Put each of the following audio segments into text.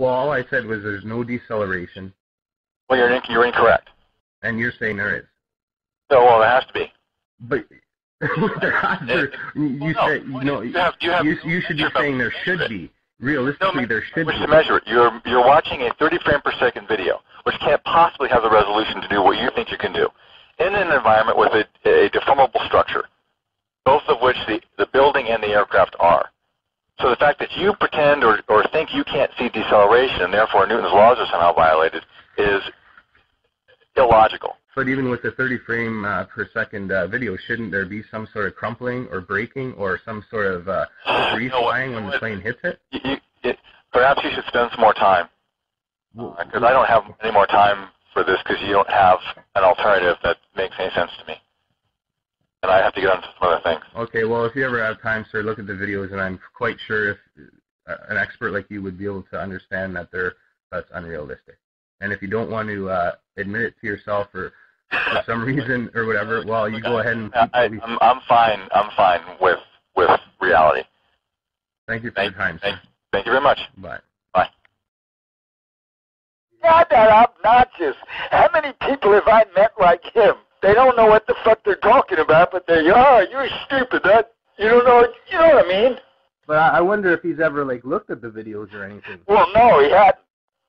Well, all I said was there's no deceleration. Well, you're incorrect. And you're saying there is. So, well, there has to be. But you should be saying there should be. Realistically, there should be. To measure it, you're watching a 30 frame per second video, which can't possibly have the resolution to do what you think you can do, in an environment with a deformable structure, both of which the building and the aircraft are. So the fact that you pretend or think you can't see deceleration and therefore Newton's laws are somehow violated is illogical. But even with the 30 frame per second video, shouldn't there be some sort of crumpling or breaking or some sort of debris flying when the plane hits it? Perhaps you should spend some more time. Because I don't have any more time for this because you don't have an alternative that makes any sense to me. And I have to get on to some other things. Okay, well, if you ever have time, sir, look at the videos, and I'm quite sure if an expert like you would be able to understand that that's unrealistic. And if you don't want to admit it to yourself or for some reason or whatever, well, you go ahead and... I'm fine with reality. Thank you for your time, sir. Thank you very much. Bye. Bye. God, that obnoxious. How many people have I met like him? They don't know what the fuck they're talking about, but they are. You're stupid. You don't know. You know what I mean? But I wonder if he's ever looked at the videos or anything. Well, no, he hadn't.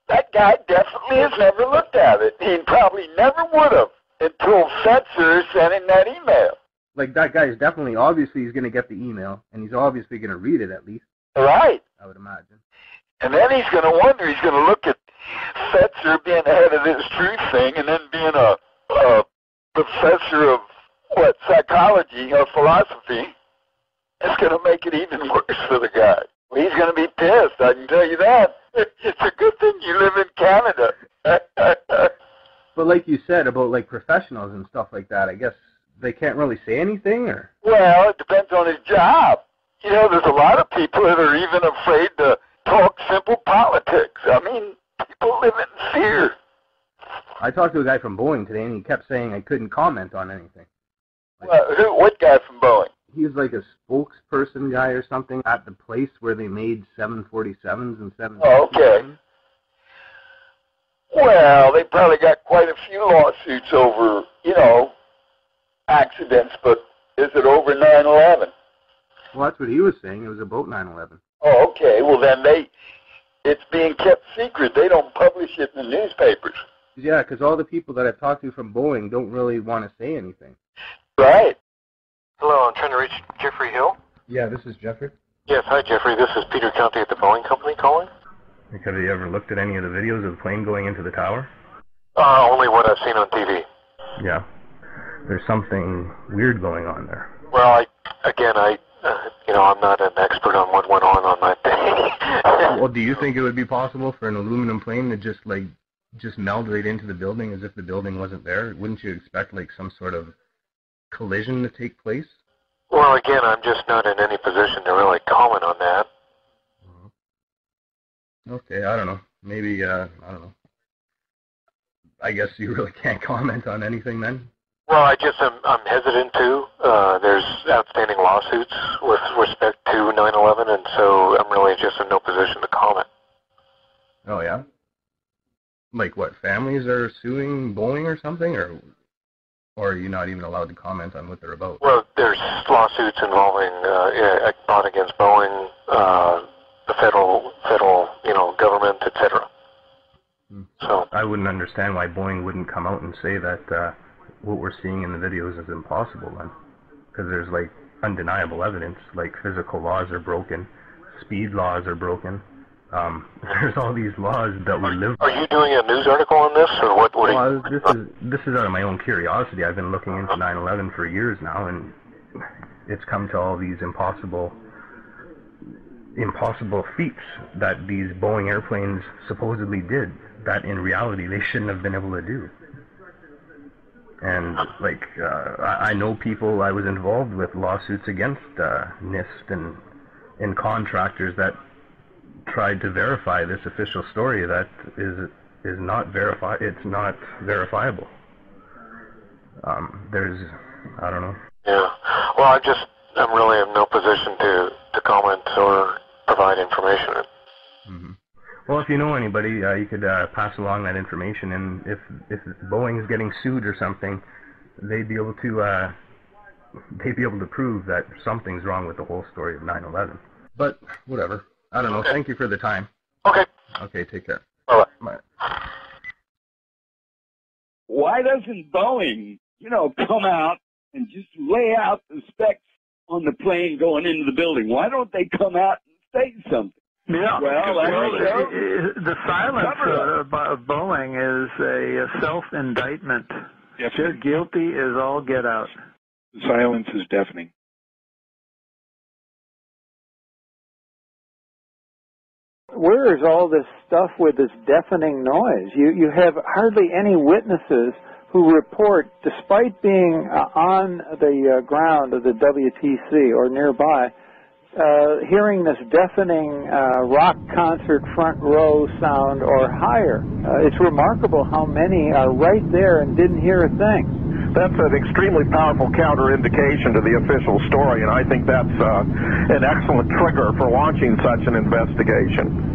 That guy definitely has never looked at it. He probably never would have until Fetzer sent him that email. That guy is definitely, obviously, he's going to get the email, and he's obviously going to read it at least. Right. I would imagine. And then he's going to wonder, he's going to look at Fetzer being ahead of this truth thing and then being a professor of, psychology or philosophy. It's going to make it even worse for the guy. He's going to be pissed, I can tell you that. It's a good thing you live in Canada. But like you said about professionals and stuff like that, I guess they can't really say anything, or? Well, it depends on his job. There's a lot of people that are even afraid to talk simple politics. I mean, people live in fear. I talked to a guy from Boeing today, and he kept saying I couldn't comment on anything. What guy from Boeing? He was like a spokesperson guy or something at the place where they made 747s and 757s. Oh, okay. Well, they probably got quite a few lawsuits over, accidents, but is it over 9/11? Well, that's what he was saying. It was about 9/11. Oh, okay. Well, then it's being kept secret. They don't publish it in the newspapers. Yeah, because all the people that I've talked to from Boeing don't really want to say anything. Right. Hello, I'm trying to reach Jeffrey Hill. Yeah, this is Jeffrey. Yes, hi Jeffrey. This is Peter Conte at the Boeing Company calling. Have you ever looked at any of the videos of the plane going into the tower? Only what I've seen on TV. Yeah. There's something weird going on there. Well, I'm not an expert on what went on that day. Well, do you think it would be possible for an aluminum plane to just meld right into the building as if the building wasn't there? Wouldn't you expect some sort of collision to take place? Well, again, I'm just not in any position to really comment on that. Okay, I don't know. Maybe, I don't know. I guess you really can't comment on anything then? Well, I'm hesitant to. There's outstanding lawsuits with respect to 9/11, and so I'm really just in no position to comment. Oh, yeah? What, families are suing Boeing or something, or are you not even allowed to comment on what they're about? Well, there's lawsuits involving brought against Boeing, the federal, government, etc. So I wouldn't understand why Boeing wouldn't come out and say that what we're seeing in the videos is impossible then, because there's undeniable evidence, physical laws are broken, speed laws are broken. There's all these laws that we live by. Are you doing a news article on this, or what? Well, this is out of my own curiosity. I've been looking into 9/11 for years now, and it's come to all these impossible feats that these Boeing airplanes supposedly did, that in reality they shouldn't have been able to do. And I know people. I was involved with lawsuits against NIST and contractors that tried to verify this official story that is not verified. It's not verifiable. I don't know. Yeah. Well, I'm really in no position to comment or provide information. Mm-hmm. Well, if you know anybody, you could pass along that information, and if Boeing's getting sued or something, they'd be able to prove that something's wrong with the whole story of 9/11. But whatever. I don't know. Okay. Thank you for the time. Okay. Okay, take care. Bye-bye. Bye. Why doesn't Boeing, come out and just lay out the specs on the plane going into the building? Why don't they come out and say something? Yeah, Well, the silence of Boeing is a self-indictment. Yes, They're guilty as all get out. the silence is deafening. Where is all this stuff with this deafening noise? You have hardly any witnesses who report, despite being on the ground of the WTC or nearby, hearing this deafening rock concert front row sound or higher. It's remarkable how many are right there and didn't hear a thing. That's an extremely powerful counter-indication to the official story, and I think that's an excellent trigger for launching such an investigation.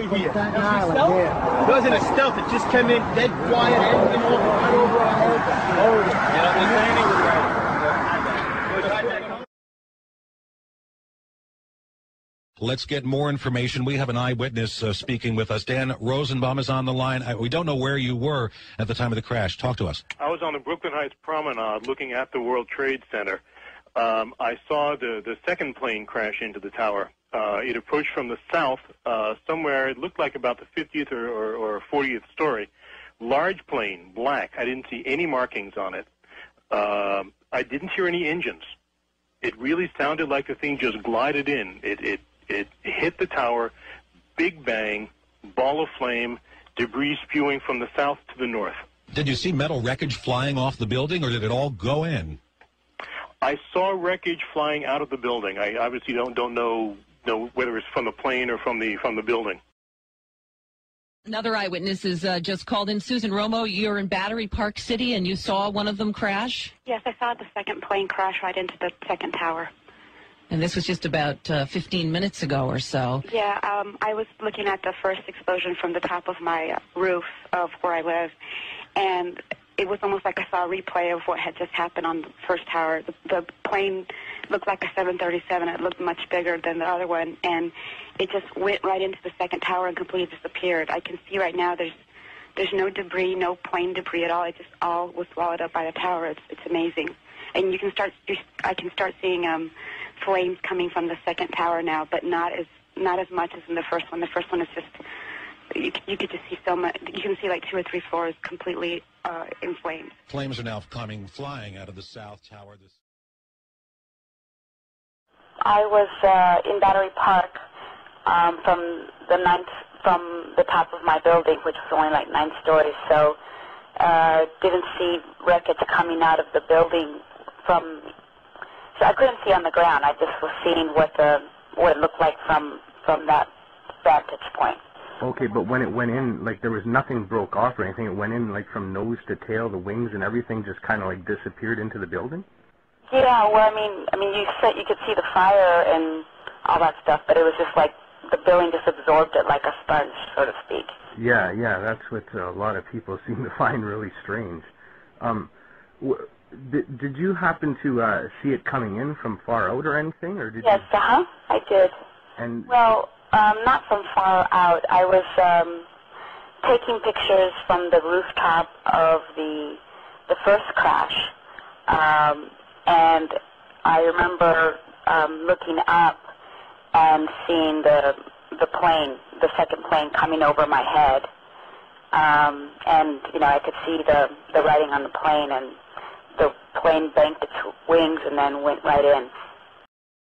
It wasn't a stealth, it just came in dead quiet, everything right over our heads. Let's get more information. We have an eyewitness speaking with us. Dan Rosenbaum is on the line. We don't know where you were at the time of the crash. Talk to us. I was on the Brooklyn Heights Promenade looking at the World Trade Center. I saw the second plane crash into the tower. It approached from the south, somewhere, it looked like about the 50th or 40th story. Large plane, black. I didn't see any markings on it. I didn't hear any engines. It really sounded like the thing just glided in. It hit the tower, big bang, ball of flame, debris spewing from the south to the north. Did you see metal wreckage flying off the building, or did it all go in? I saw wreckage flying out of the building. I obviously don't know whether it's from the plane or from the building. Another eyewitness is just called in. Susan Romo, you're in Battery Park City, and you saw one of them crash? Yes, I saw the second plane crash right into the second tower. And this was just about 15 minutes ago or so. Yeah, I was looking at the first explosion from the top of my roof of where I live, and it was almost like I saw a replay of what had just happened on the first tower. The plane looked like a 737. It looked much bigger than the other one, and it just went right into the second tower and completely disappeared. I can see right now there's no debris, no plane debris at all. It just all was swallowed up by the tower. It's amazing. And I can start seeing flames coming from the second tower now, but not as much as in the first one. The first one is just, you could just see so much. You can see like 2 or 3 floors completely in flames. Flames are now flying out of the south tower. I was in Battery Park from the top of my building, which was only like 9 stories. So didn't see wreckage coming out of the building from. So I couldn't see on the ground. I just was seeing what it looked like from that vantage point. Okay, but when it went in, like there was nothing broke off or anything. It went in like from nose to tail, the wings and everything just kind of like disappeared into the building. Yeah, well, I mean, you could see the fire and all that stuff, but it was just like the building just absorbed it like a sponge, so to speak. Yeah, that's what a lot of people seem to find really strange. Did you happen to see it coming in from far out or anything, or did Yes, you? I did. And well, not from far out. I was taking pictures from the rooftop of the first crash, and I remember looking up and seeing the second plane coming over my head, and I could see the writing on the plane, and the plane banked its wings and then went right in.